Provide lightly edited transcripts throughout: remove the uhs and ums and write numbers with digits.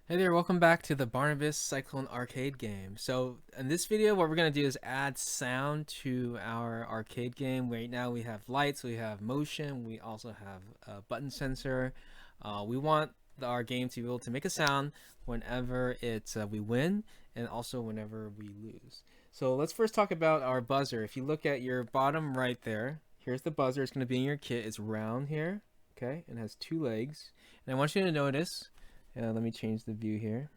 Hey there, welcome back to the Barnabas Cyclone arcade game. So in this video, what we're going to do is add sound to our arcade game. Right now we have lights, we have motion, we also have a button sensor. We want our game to be able to make a sound whenever we win and also whenever we lose. So let's first talk about our buzzer. If you look at your bottom right there, here's the buzzer. It's going to be in your kit. It's round here, okay, and has two legs. And I want you to notice, let me change the view here.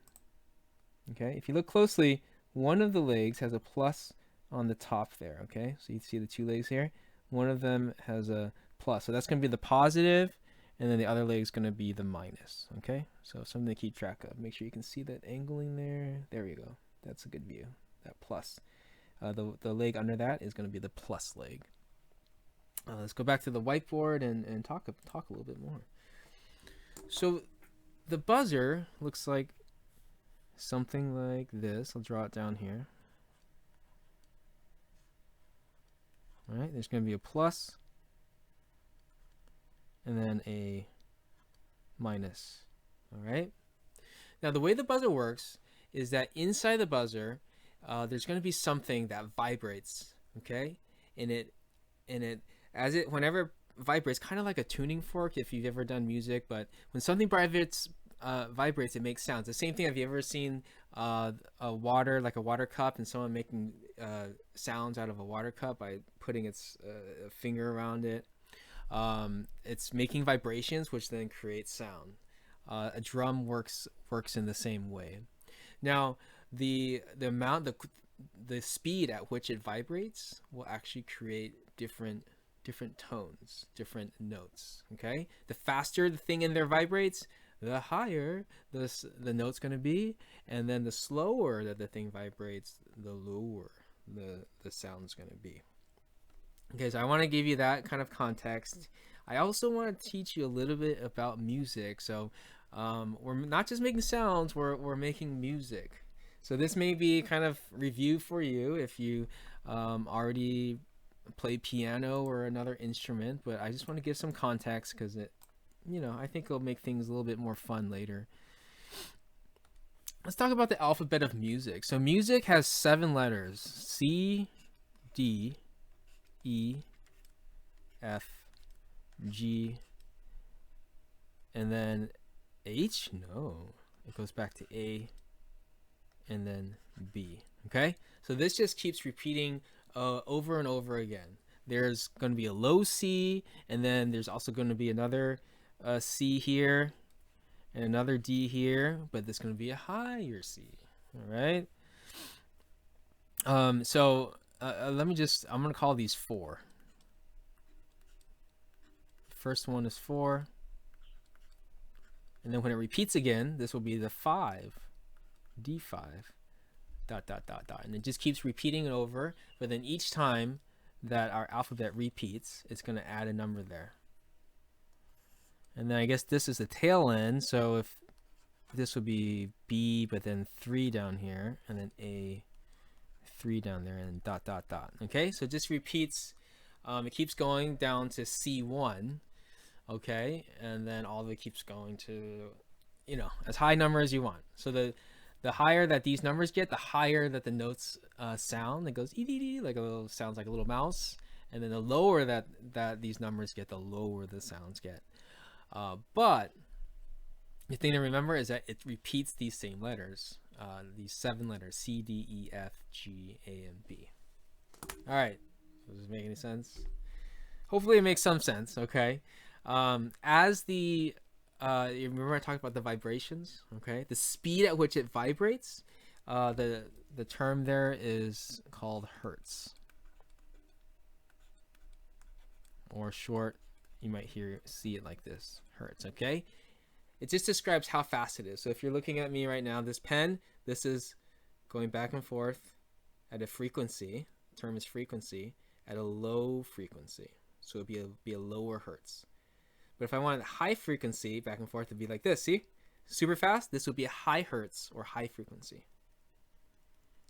Okay, if you look closely, one of the legs has a plus on the top there. Okay, so you see the two legs here. One of them has a plus, so that's going to be the positive, and then the other leg is going to be the minus. Okay, so something to keep track of. Make sure you can see that angling there. There we go. That's a good view. That plus. The leg under that is going to be the plus leg. Let's go back to the whiteboard and talk a little bit more. So the buzzer looks like something like this. I'll draw it down here. All right, there's going to be a plus and then a minus. All right. Now the way the buzzer works is that inside the buzzer, there's going to be something that vibrates. Okay, and it whenever it vibrates, kind of like a tuning fork if you've ever done music. But when something vibrates, it makes sounds. The same thing. Have you ever seen a water, like a water cup, and someone making sounds out of a water cup by putting its finger around it? It's making vibrations, which then creates sound. A drum works in the same way. Now, the speed at which it vibrates will actually create different tones, different notes. Okay, the faster the thing in there vibrates, the higher the note's going to be, and then the slower that the thing vibrates, the lower the sound's going to be. Okay, so I want to give you that kind of context. I also want to teach you a little bit about music. So we're not just making sounds, we're making music. So this may be kind of review for you if you already play piano or another instrument, but I just want to give some context because I think it'll make things a little bit more fun later. Let's talk about the alphabet of music. So music has 7 letters: C, D, E, F, G, and then H? No, it goes back to A and then B. Okay, so this just keeps repeating over and over again. There's going to be a low C, and then there's also going to be another C here and another D here, but there's going to be a higher C. All right. I'm going to call these 4. First one is 4. And then when it repeats again, this will be the 5, D5, ... And it just keeps repeating it over, but then each time that our alphabet repeats, it's going to add a number there. And then I guess this is the tail end, so if this would be B, but then 3 down here, and then A, 3 down there, and ... Okay, so it just repeats. It keeps going down to C1. Okay, and then all of it keeps going to, as high number as you want. So the higher that these numbers get, the higher that the notes sound. It goes like sounds like a little mouse. And then the lower that these numbers get, the lower the sounds get. But the thing to remember is that it repeats these same letters, these 7 letters: C, D, E, F, G, A, and B. All right, does this make any sense? Hopefully it makes some sense. Okay. As the you remember I talked about the vibrations. Okay, the speed at which it vibrates, the term there is called hertz, or short, you might see it like this: hertz. Okay, it just describes how fast it is. So if you're looking at me right now, this pen, this is going back and forth at a frequency. The term is frequency, at a low frequency, so it'd be a lower hertz. But if I wanted high frequency back and forth, it'd be like this. See? Super fast. This would be a high hertz or high frequency.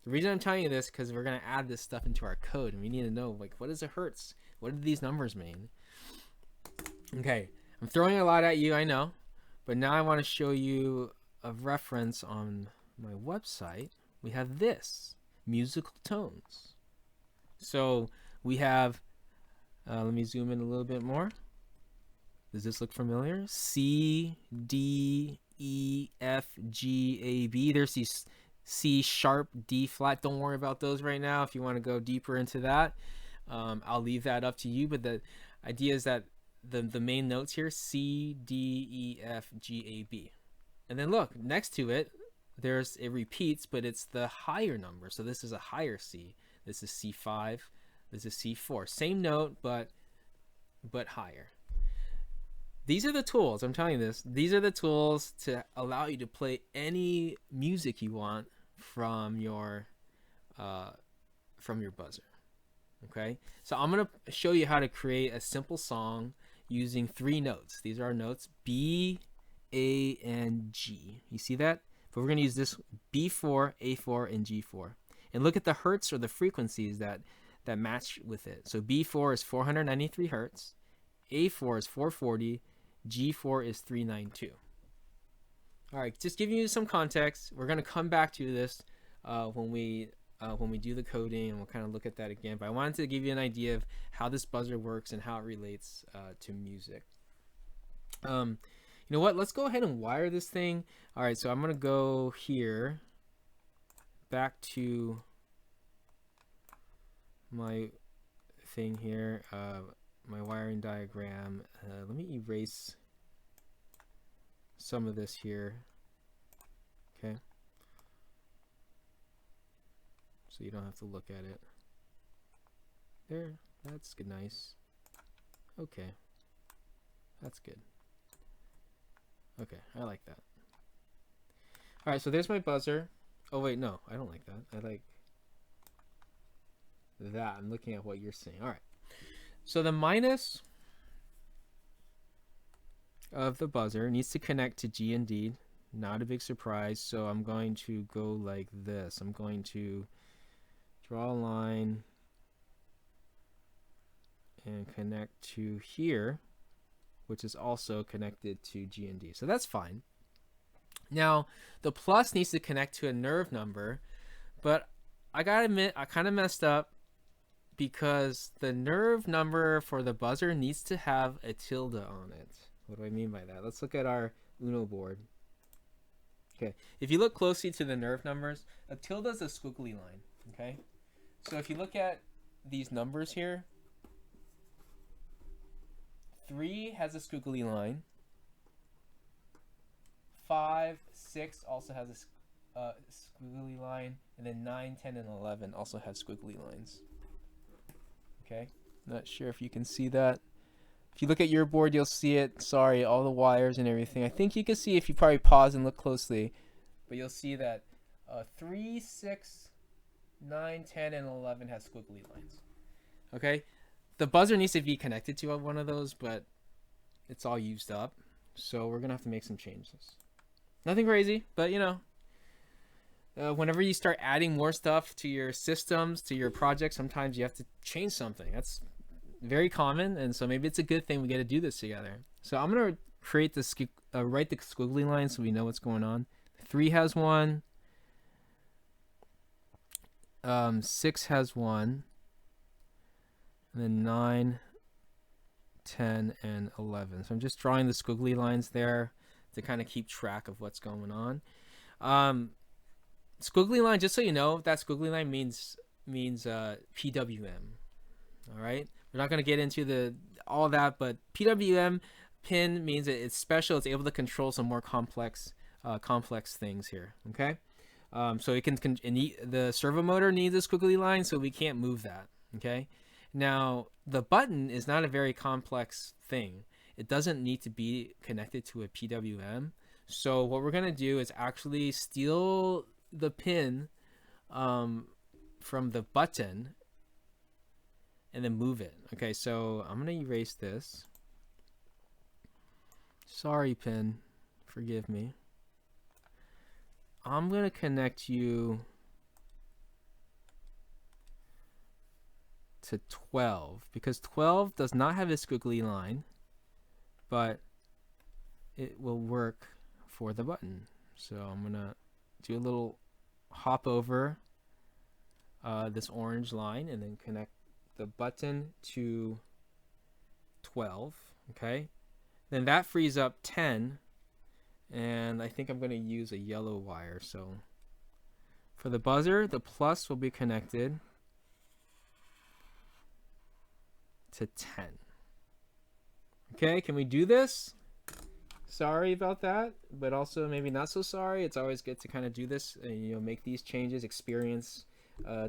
The reason I'm telling you this is because we're going to add this stuff into our code, and we need to know, like, what is a hertz? What do these numbers mean? Okay, I'm throwing a lot at you, I know, but now I want to show you of reference on my website, we have this, musical tones. So we have, let me zoom in a little bit more. Does this look familiar? C, D, E, F, G, A, B. There's these C sharp, D flat. Don't worry about those right now. If you want to go deeper into that, I'll leave that up to you. But the idea is that the main notes here, C, D, E, F, G, A, B. And then look, next to it, it repeats, but it's the higher number. So this is a higher C. This is C5. This is C4. Same note, but higher. These are the tools. I'm telling you this. These are the tools to allow you to play any music you want from your buzzer. Okay. So I'm gonna show you how to create a simple song using 3 notes. These are our notes: B, A, and G. You see that? But we're gonna use this B4, A4, and G4. And look at the hertz or the frequencies that match with it. So B4 is 493 hertz, A4 is 440, G4 is 392. All right, just giving you some context. We're gonna come back to this when we do the coding, and we'll kind of look at that again. But I wanted to give you an idea of how this buzzer works and how it relates to music. You know what? Let's go ahead and wire this thing. All right, so I'm gonna go here, back to my thing here, my wiring diagram. Let me erase some of this here. Okay. So you don't have to look at it. There, that's good, nice. Okay, that's good. Okay, I like that. All right, so there's my buzzer. Oh wait, no, I don't like that. I like that. I'm looking at what you're saying. All right, so the minus of the buzzer needs to connect to G and D. Not a big surprise. So I'm going to go like this. I'm going to draw a line and connect to here, which is also connected to G and D. So that's fine. Now, the plus needs to connect to a nerve number, but I gotta admit, I kind of messed up because the nerve number for the buzzer needs to have a tilde on it. What do I mean by that? Let's look at our Uno board. Okay, if you look closely to the nerve numbers, a tilde is a squiggly line, okay? So if you look at these numbers here, 3 has a squiggly line. 5, 6 also has a squiggly line, and then 9, 10, and 11 also have squiggly lines. Okay, not sure if you can see that. If you look at your board, you'll see it. Sorry, all the wires and everything. I think you can see if you probably pause and look closely, but you'll see that 3, 6, 9, 10, and 11 has squiggly lines. Okay, the buzzer needs to be connected to one of those, but it's all used up, so we're gonna have to make some changes. Nothing crazy, but you know, whenever you start adding more stuff to your systems, to your project, sometimes you have to change something. That's very common, and so maybe it's a good thing we get to do this together. So I'm gonna create the write the squiggly line so we know what's going on. 3 has 1. 6 has 1. And then 9, 10, and 11. So I'm just drawing the squiggly lines there to kind of keep track of what's going on. Squiggly line, just so you know, that squiggly line means PWM. All right, we're not going to get into all that, but PWM pin means it's special. It's able to control some more complex things here. Okay, so it can the servo motor needs a squiggly line, so we can't move that. Okay, now the button is not a very complex thing. It doesn't need to be connected to a PWM. So what we're gonna do is actually steal the pin from the button and then move it. Okay, so I'm gonna erase this. Sorry, pin, forgive me. I'm gonna connect you to 12 because 12 does not have a squiggly line, but it will work for the button. So I'm gonna do a little hop over this orange line and then connect the button to 12. Okay, then that frees up 10, and I think I'm going to use a yellow wire. So for the buzzer, the plus will be connected to 10. Okay, can we do this? Sorry about that, but also maybe not so sorry. It's always good to kind of do this and make these changes, experience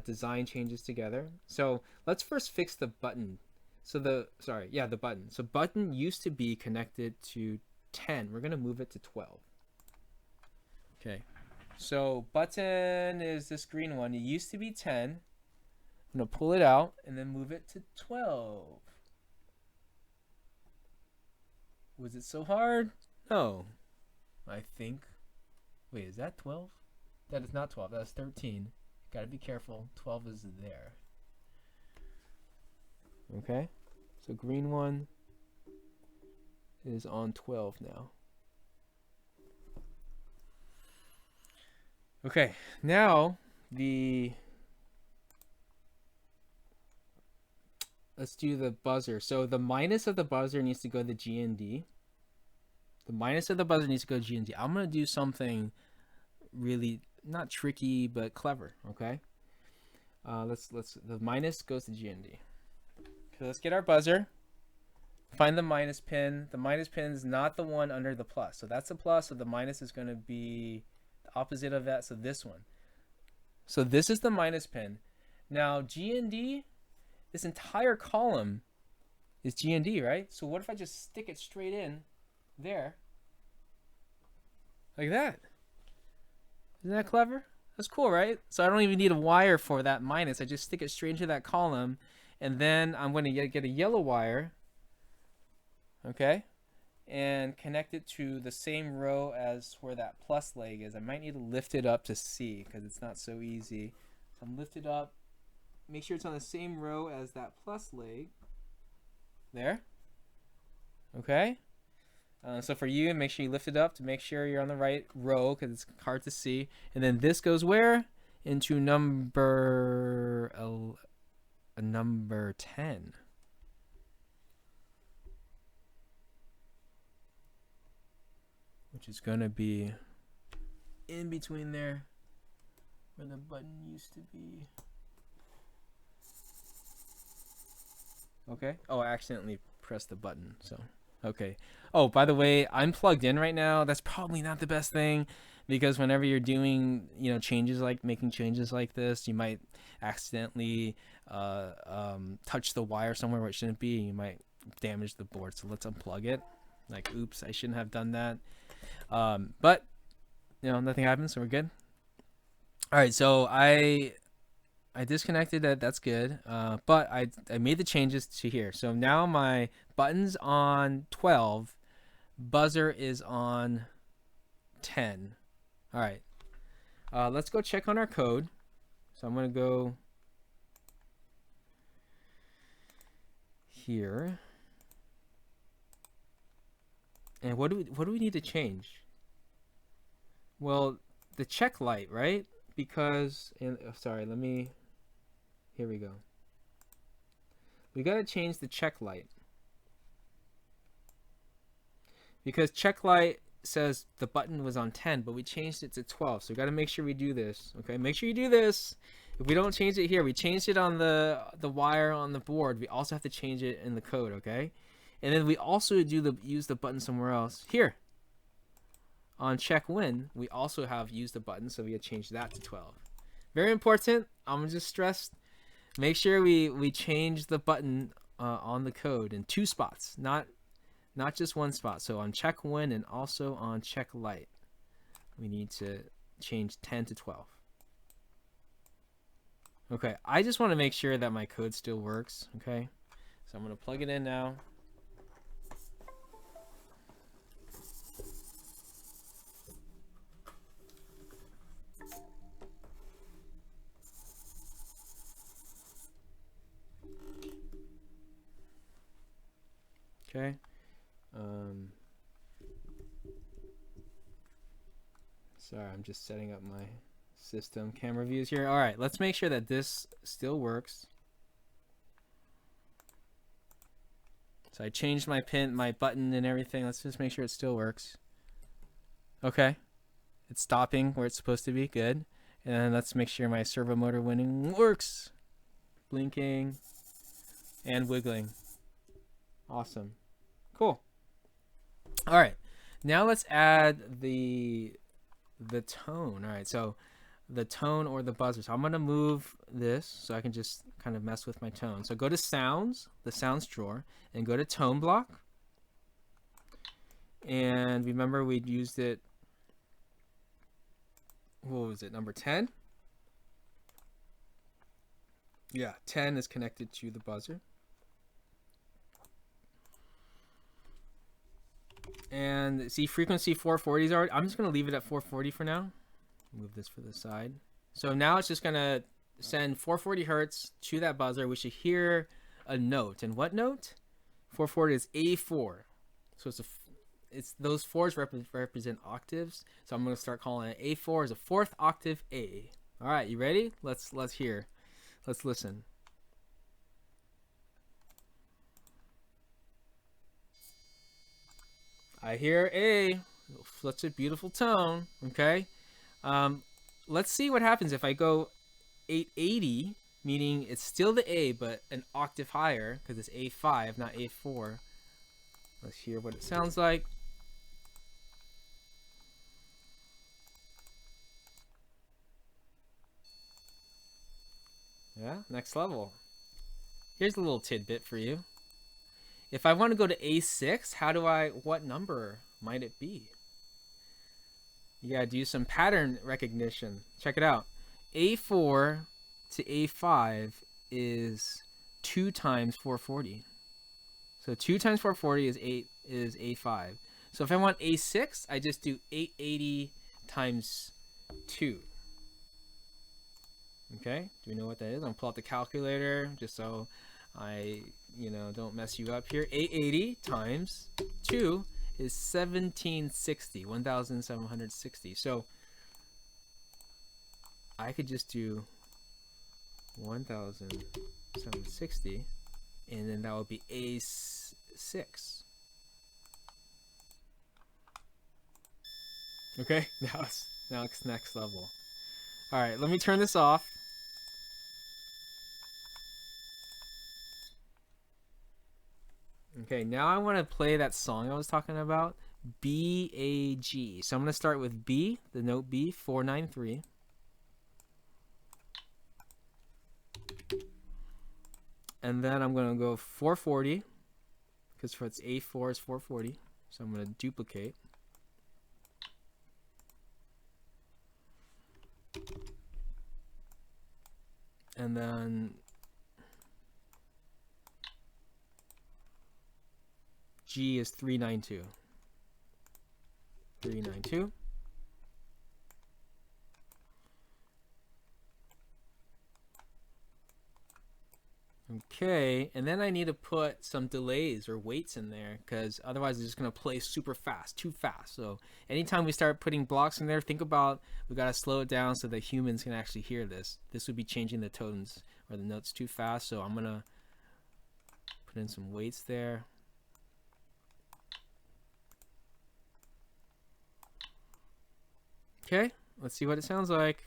design changes together. So let's first fix the button. So the button. So button used to be connected to 10. We're gonna move it to 12. Okay. So button is this green one. It used to be 10. I'm gonna pull it out and then move it to 12. Was it so hard? No. I think. Wait, is that 12? That is not 12. That's 13. Gotta be careful. 12 is there. Okay. So green one is on 12 now. Okay. Now let's do the buzzer. So the minus of the buzzer needs to go to G and D. The minus of the buzzer needs to go to G and D. I'm gonna do something really not tricky but clever. Okay. The minus goes to G and D. Okay, let's get our buzzer. Find the minus pin. The minus pin is not the one under the plus. So that's a plus. So the minus is going to be the opposite of that. So this one. So this is the minus pin. Now G and D, this entire column is G and D, right? So what if I just stick it straight in there? Like that. Isn't that clever? That's cool, right? So I don't even need a wire for that minus. I just stick it straight into that column. And then I'm going to get a yellow wire. Okay. And connect it to the same row as where that plus leg is. I might need to lift it up to see because it's not so easy. So I'm lift it up. Make sure it's on the same row as that plus leg. There. Okay. So for you, make sure you lift it up to make sure you're on the right row because it's hard to see. And then this goes where? Into number 10. Which is going to be in between there where the button used to be. Okay. Oh, I accidentally pressed the button. So, okay. Oh, by the way, I'm plugged in right now. That's probably not the best thing because whenever you're doing, making changes like this, you might accidentally touch the wire somewhere where it shouldn't be. You might damage the board. So let's unplug it. Like, oops, I shouldn't have done that. But nothing happened, so we're good. All right, so I disconnected it. That's good. But I made the changes to here. So now my button's on 12, buzzer is on 10. All right. Let's go check on our code. So I'm gonna go here. And what do we need to change? Well, the check light, right? Because here we go. We got to change the check light. Because check light says the button was on 10, but we changed it to 12. So we got to make sure we do this. Okay, make sure you do this. If we don't change it here, we changed it on the wire on the board. We also have to change it in the code, okay? And then we also use the button somewhere else. Here, on check win, we also have used the button, so we had changed that to 12. Very important. I'm gonna just stress, make sure we change the button on the code in 2 spots, not just 1 spot. So on check win and also on check light, we need to change 10 to 12. Okay, I just want to make sure that my code still works. Okay, so I'm gonna plug it in now. Okay. Sorry, I'm just setting up my system camera views here. All right, let's make sure that this still works. So I changed my my button and everything. Let's just make sure it still works. Okay. It's stopping where it's supposed to be. Good. And let's make sure my servo motor winning works. Blinking and wiggling. Awesome. Cool. All right. Now let's add the tone. All right. So the tone or the buzzer. So I'm going to move this so I can just kind of mess with my tone. So go to sounds, the sounds drawer, and go to tone block. And remember we used it, what was it, number 10? Yeah, 10 is connected to the buzzer. And see, frequency 440 is already, I'm just going to leave it at 440 for now. Move this for the side. So now it's just going to send 440 hertz to that buzzer. We should hear a note. And what note? 440 is A4. So it's those fours represent octaves. So I'm going to start calling it A4 as a fourth octave A. All right, you ready? Let's hear. Let's listen. I hear A. Such a beautiful tone. Okay. Let's see what happens if I go 880, meaning it's still the A, but an octave higher because it's A5, not A4. Let's hear what it sounds like. Yeah, next level. Here's a little tidbit for you. If I want to go to A6, what number might it be? You gotta do some pattern recognition. Check it out. A4 to A5 is 2 times 440. So 2 times 440 is A5. So if I want A6, I just do 880 times 2. Okay, do we know what that is? I'm gonna pull out the calculator just so I, don't mess you up here. 880 times 2 is 1760. So I could just do 1760, and then that would be A6. Okay, now it's next level. All right, let me turn this off. Okay, now I want to play that song I was talking about, B, A, G. So I'm going to start with B, the note B, 493. And then I'm going to go 440, because for its A4 is 440. So I'm going to duplicate. And then G is 392. 392. Okay, and then I need to put some delays or weights in there because otherwise it's just going to play super fast, too fast. So anytime we start putting blocks in there, think about we got to slow it down so that humans can actually hear this. This would be changing the tones or the notes too fast. So I'm going to put in some weights there. Okay, let's see what it sounds like.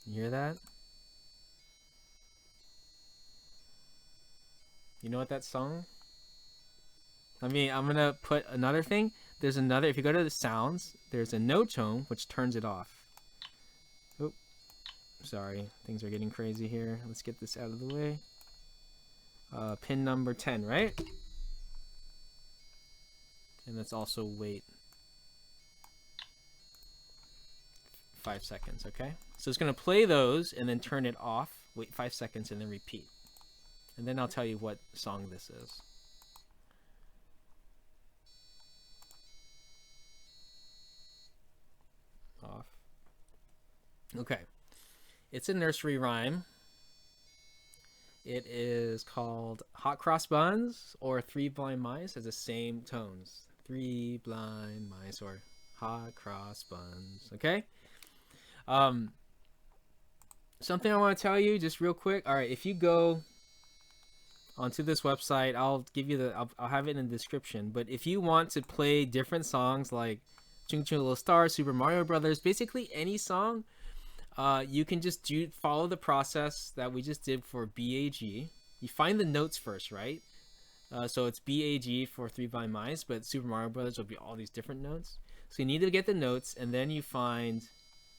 You hear that? You know what that song? I'm gonna put another thing. There's another, if you go to the sounds, there's a no tone, which turns it off. Oh, sorry, things are getting crazy here. Let's get this out of the way. Pin number 10, right? And let's also wait 5 seconds, okay? So it's gonna play those and then turn it off, wait 5 seconds, and then repeat. And then I'll tell you what song this is. Off. Okay. It's a nursery rhyme. It is called Hot Cross Buns or Three Blind Mice. Has the same tones. Three blind mice or hot cross buns. Okay. Um, something I want to tell you just real quick. All right, if you go onto this website, I'll give you I'll have it in the description. But if you want to play different songs like Chung Chung Little Star, Super Mario Brothers, basically any song, you can just follow the process that we just did for BAG. You find the notes first, right? So it's BAG for Three Blind Mice, but Super Mario Brothers will be all these different notes. So you need to get the notes, and then you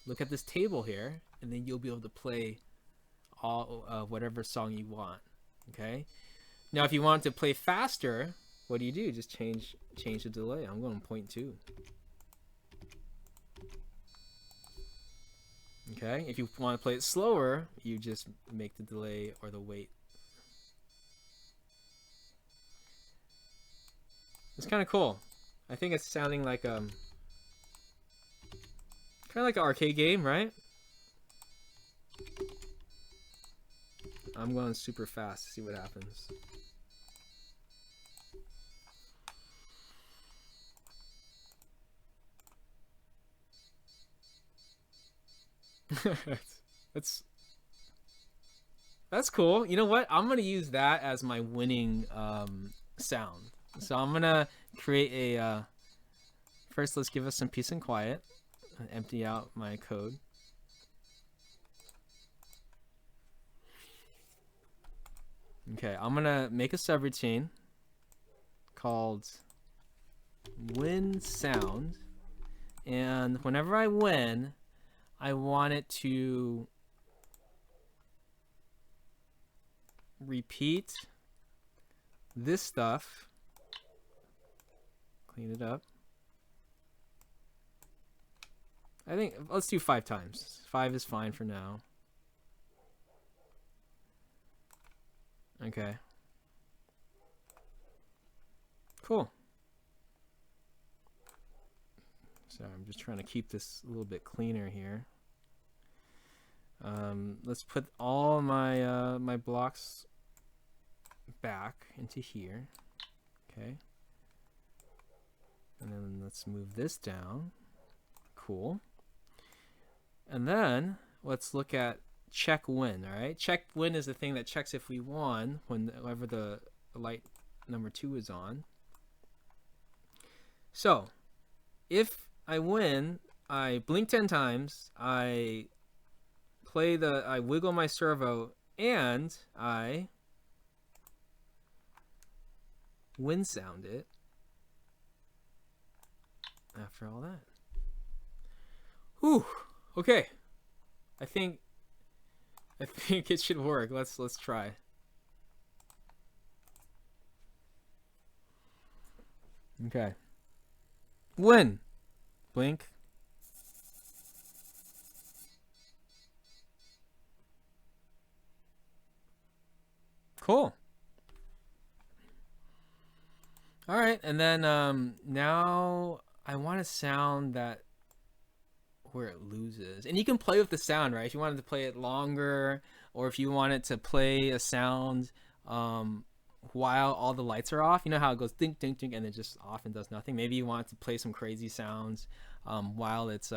look at this table here, and then you'll be able to play all whatever song you want. Okay. Now, if you want to play faster, what do? Just change the delay. I'm going 0.2. Okay. If you want to play it slower, you just make the delay or the wait. It's kind of cool. I think it's sounding like kind of like an arcade game, right? I'm going super fast to see what happens. That's cool. You know what? I'm gonna use that as my winning sound. So I'm gonna create a. First, let's give us some peace and quiet. Empty out my code. Okay, I'm gonna make a subroutine called win sound, and whenever I win, I want it to repeat this stuff. Clean it up. I think let's do 5 times. 5 is fine for now. Okay. Cool. Sorry, I'm just trying to keep this a little bit cleaner here. Let's put all my my blocks back into here. Okay. And then let's move this down. Cool. And then let's look at check win. All right. Check win is the thing that checks if we won whenever the light number 2 is on. So if I win, I blink 10 times, I wiggle my servo, and I win sound it after all that. Whew. Okay. I think it should work. Let's try. Okay. Win. Blink. Cool. All right, and then now I want a sound that where it loses, and you can play with the sound, right? If you wanted to play it longer, or if you wanted to play a sound while all the lights are off, you know how it goes ding ding ding and it just off and does nothing. Maybe you want to play some crazy sounds while it's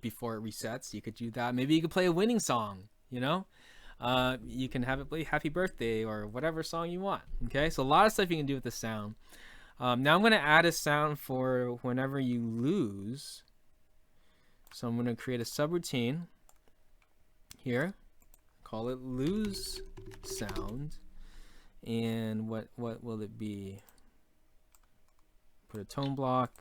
before it resets. You could do that. Maybe you could play a winning song, you know. You can have it play Happy Birthday or whatever song you want. Okay, so a lot of stuff you can do with the sound. Now I'm going to add a sound for whenever you lose. So I'm going to create a subroutine here. Call it lose sound. And what will it be? Put a tone block.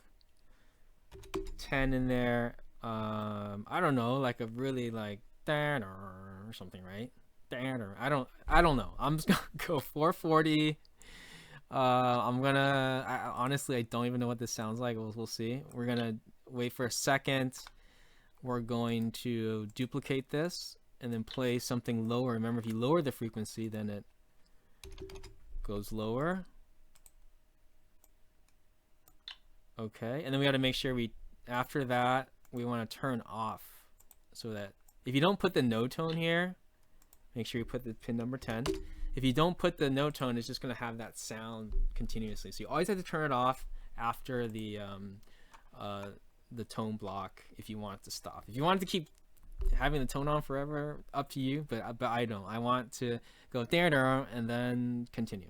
10 in there. I don't know, like a really like or something, right? I don't know. I'm just gonna go 440. Honestly, I don't even know what this sounds like. We'll see. We're gonna wait for a second. We're going to duplicate this and then play something lower. Remember, if you lower the frequency, then it goes lower. Okay, and then we got to make sure after that we want to turn off, so that if you don't put the no tone here, Make sure you put the pin number 10. If you don't put the no tone, it's just going to have that sound continuously. So you always have to turn it off after the tone block if you want it to stop. If you want it to keep having the tone on forever, up to you, but I don't. I want to go there and then continue.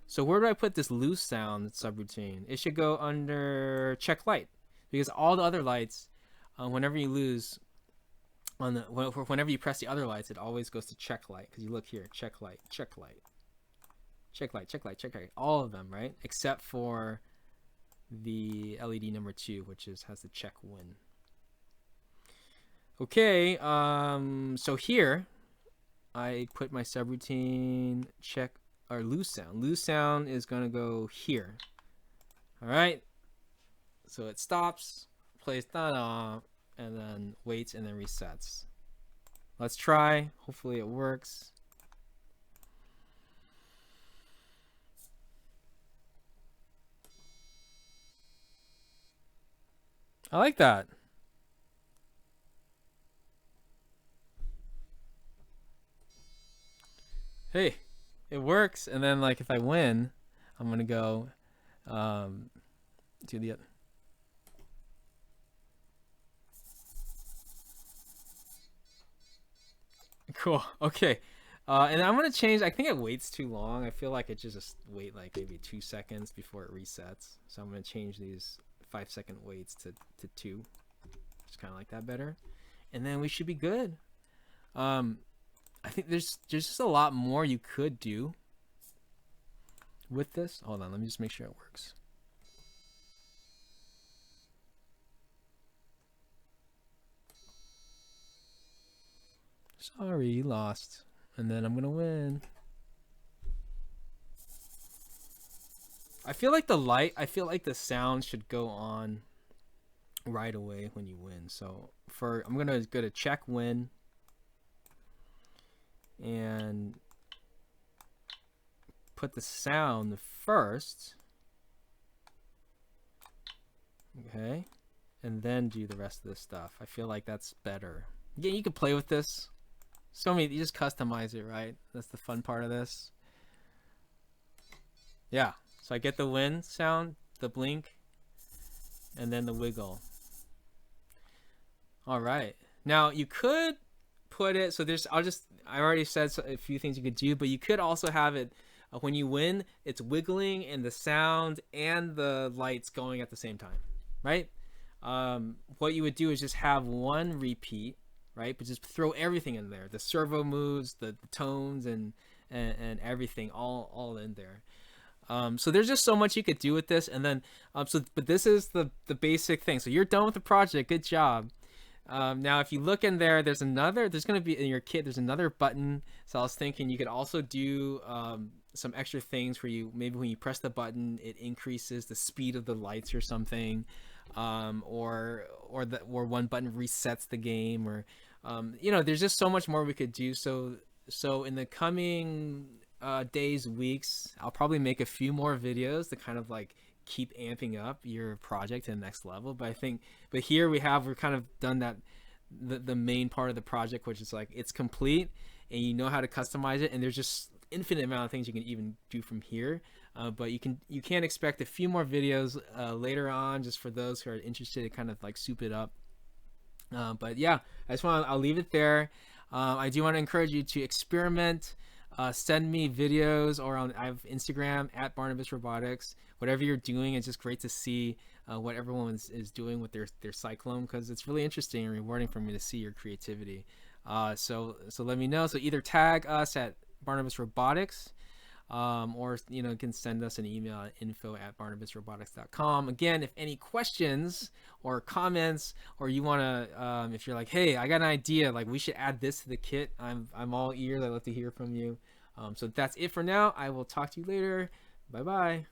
So where do I put this loose sound subroutine? It should go under check light, because all the other lights, whenever you lose on the whenever you press the other lights, it always goes to check light. Because you look here, check light, check light, check light, check light, check light, all of them, right? Except for the LED number 2, which has the check win. Okay, so here I put my subroutine check or loose sound. Loose sound is gonna go here. All right, so it stops, plays da-da, and then waits and then resets. Let's try. Hopefully it works. I like that. Hey, it works. And then like if I win, I'm gonna go to the other. Cool. Okay. And I'm gonna change. I think it waits too long. I feel like it just wait like maybe 2 seconds before it resets. So I'm gonna change these 5-second waits to 2. Just kind of like that better. And then we should be good. I think there's just a lot more you could do with this. Hold on, let me just make sure it works. Sorry, lost. And then I'm gonna win. I feel like the sound should go on right away when you win. So I'm gonna go to check win and put the sound first. Okay, and then do the rest of this stuff. I feel like that's better. Yeah, you can play with this. You just customize it, right? That's the fun part of this. Yeah, so I get the win sound, the blink, and then the wiggle. All right, now you could put it, so I already said a few things you could do, but you could also have it when you win, it's wiggling and the sound and the lights going at the same time, right? What you would do is just have one repeat, right? But just throw everything in there, the servo moves, the tones, and everything all in there. So there's just so much you could do with this, and then but this is the basic thing. So you're done with the project. Good job. Now, if you look in there, there's going to be in your kit, there's another button. So I was thinking you could also do some extra things where maybe when you press the button, it increases the speed of the lights or something, or one button resets the game, or there's just so much more we could do. So in the coming days, weeks, I'll probably make a few more videos to kind of like keep amping up your project to the next level. But here we're kind of done that, the main part of the project, which is like it's complete and you know how to customize it, and there's just infinite amount of things you can even do from here. But you can expect a few more videos later on, just for those who are interested to kind of like soup it up. But yeah, I'll leave it there. I do want to encourage you to experiment. Send me videos, or I have Instagram at Barnabas Robotics. Whatever you're doing, it's just great to see what everyone is doing with their Cyclone, because it's really interesting and rewarding for me to see your creativity. So let me know. So either tag us at Barnabas Robotics, or you can send us an email at info@barnabasrobotics.com. Again, if any questions or comments, or you want to, if you're like, hey, I got an idea, like we should add this to the kit, I'm all ears. I'd love to hear from you. So that's it for now. I will talk to you later. Bye bye.